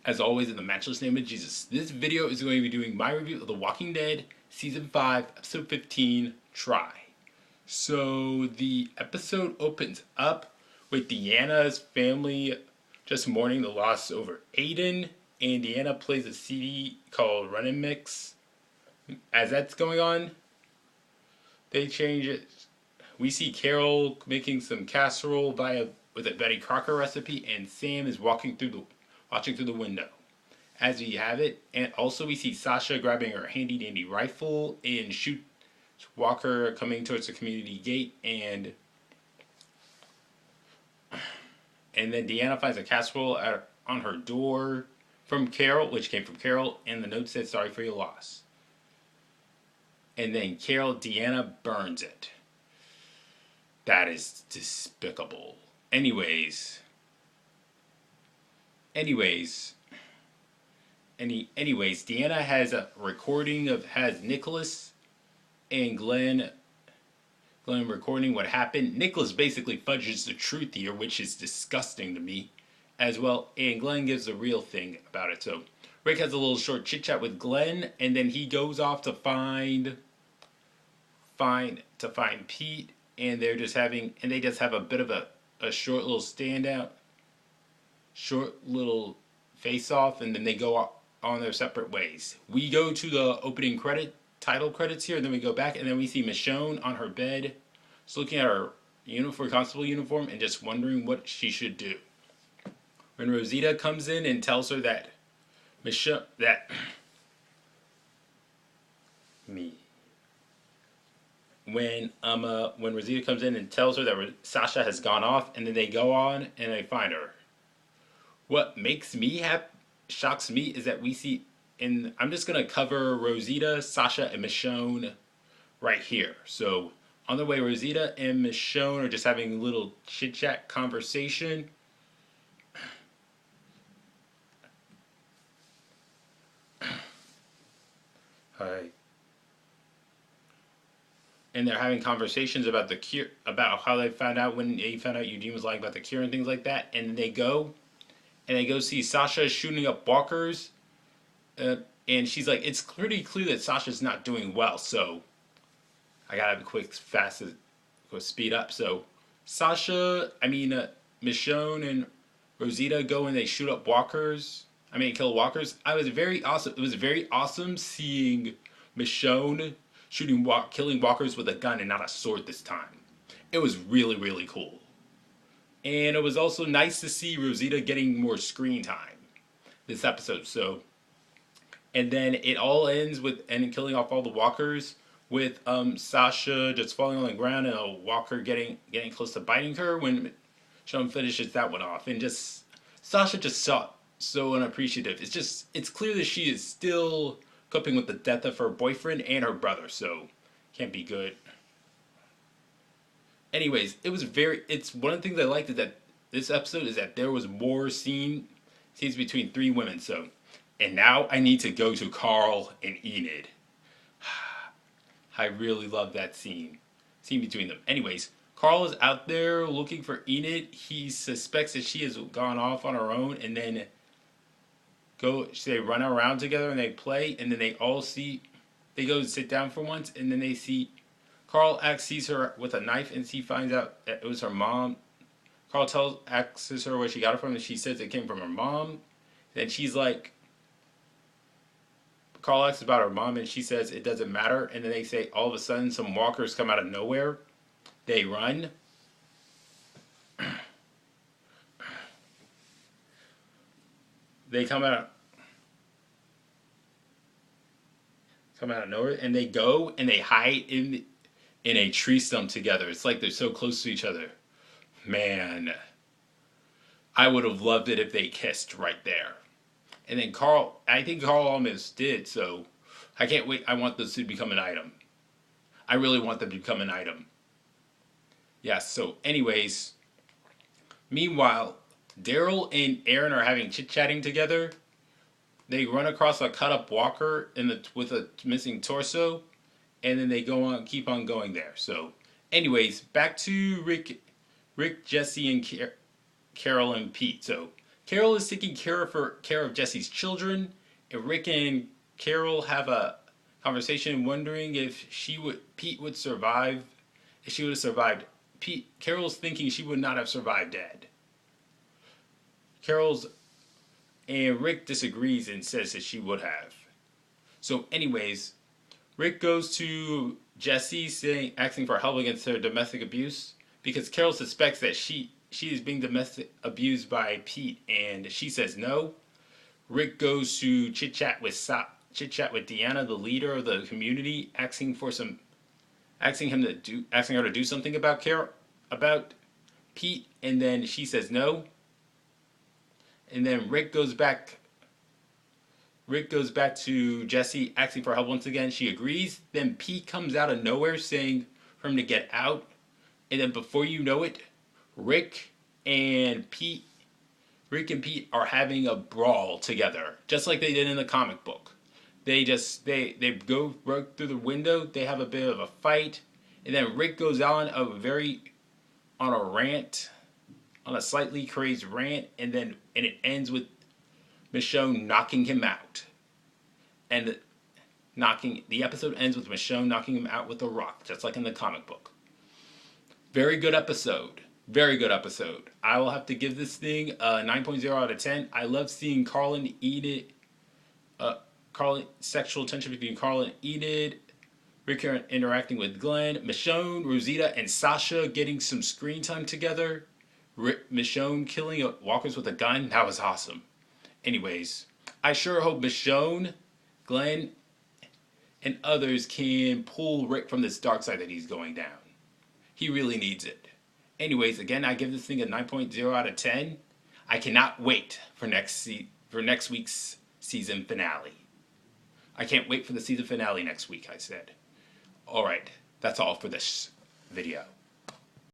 as always, in the matchless name of Jesus. This video is going to be doing my review of The Walking Dead Season 5, Episode 15, Try. So the episode opens up with Deanna's family just mourning the loss over Aiden, and Deanna plays a CD called Runnin' Mix. As that's going on, they change it. We see Carol making some casserole with a Betty Crocker recipe, and Sam is watching through the window. As we have it, and also we see Sasha grabbing her handy dandy rifle and shoot Walker coming towards the community gate, and then Deanna finds a casserole on her door from Carol, which came from Carol, and the note said, "Sorry for your loss." And then Deanna burns it. That is despicable. Anyways, Deanna has a recording has Nicholas and Glenn recording what happened. Nicholas basically fudges the truth here, which is disgusting to me as well, and Glenn gives the real thing about it. So Rick has a little short chit chat with Glenn, and then he goes off to find Pete, and they just have a bit of a short little standout, short little face off, and then they go on their separate ways. We go to the opening title credits here, and then we go back, and then we see Michonne on her bed, just looking at her constable uniform and just wondering what she should do. When Rosita comes in and tells her that when Rosita comes in and tells her that Sasha has gone off, and then they go on and they find her. What shocks me is that we see, and I'm just gonna cover Rosita, Sasha, and Michonne right here. So on the way, Rosita and Michonne are just having a little chit chat conversation. Hi. And they're having conversations about the cure, about how they found out Eugene was lying about the cure and things like that. And they go see Sasha shooting up walkers, and she's like, it's pretty clear that Sasha's not doing well. So I gotta have speed up. So Michonne and Rosita go and they shoot up kill walkers. It was very awesome seeing Michonne killing walkers with a gun and not a sword this time. It was really, really cool. And it was also nice to see Rosita getting more screen time this episode. So, and then it all ends with killing off all the walkers with Sasha just falling on the ground and a walker getting close to biting her when Michonne finishes that one off. And just Sasha just so unappreciative. It's clear that she is still coping with the death of her boyfriend and her brother, so can't be good. Anyways, it's one of the things I liked is that this episode is that there was more scenes between three women. So, and now I need to go to Carl and Enid. I really love that scene between them. Anyways, Carl is out there looking for Enid. He suspects that she has gone off on her own, and then they run around together and they play, and then they go sit down for once, and then they see Carl sees her with a knife, and he finds out that it was her mom. Carl asks her where she got it from, and she says it came from her mom. Then Carl asks about her mom, and she says it doesn't matter. And then they say all of a sudden some walkers come out of nowhere. They run. They come out of nowhere, and they go and they hide in a tree stump together. It's like they're so close to each other. Man, I would have loved it if they kissed right there. And then I think Carl almost did, so I can't wait. I want this to become an item. I really want them to become an item. Yes, so anyways, meanwhile, Daryl and Aaron are having chit-chatting together. They run across a cut-up walker with a missing torso, and then they keep on going there. So, anyways, back to Rick, Jessie, and Carol and Pete. So, Carol is taking care of Jesse's children, and Rick and Carol have a conversation wondering if Pete would survive. If she would have survived. Carol's thinking she would not have survived dead. And Rick disagrees and says that she would have. So anyways, Rick goes to Jessie asking for help against her domestic abuse because Carol suspects that she is being domestic abused by Pete, and she says no. Rick goes to chit chat with Deanna, the leader of the community, asking her to do something about Pete, and then she says no. And then Rick goes back to Jessie asking for help once again. She agrees. Then Pete comes out of nowhere saying for him to get out. And then before you know it, Rick and Pete are having a brawl together, just like they did in the comic book. They go right through the window. They have a bit of a fight, and then Rick goes on a rant, on a slightly crazed rant, and it ends with Michonne knocking him out. And the episode ends with Michonne knocking him out with a rock, just like in the comic book. Very good episode. Very good episode. I will have to give this thing a 9.0 out of 10. I love seeing Carl and Enid, sexual tension between Carl and Enid, Rick interacting with Glenn, Michonne, Rosita, and Sasha getting some screen time together. Michonne killing walkers with a gun. That was awesome. Anyways, I sure hope Michonne, Glenn, and others can pull Rick from this dark side that he's going down. He really needs it. Anyways, again, I give this thing a 9.0 out of 10. I cannot wait for next week's season finale. I can't wait for the season finale next week, I said. Alright, that's all for this video.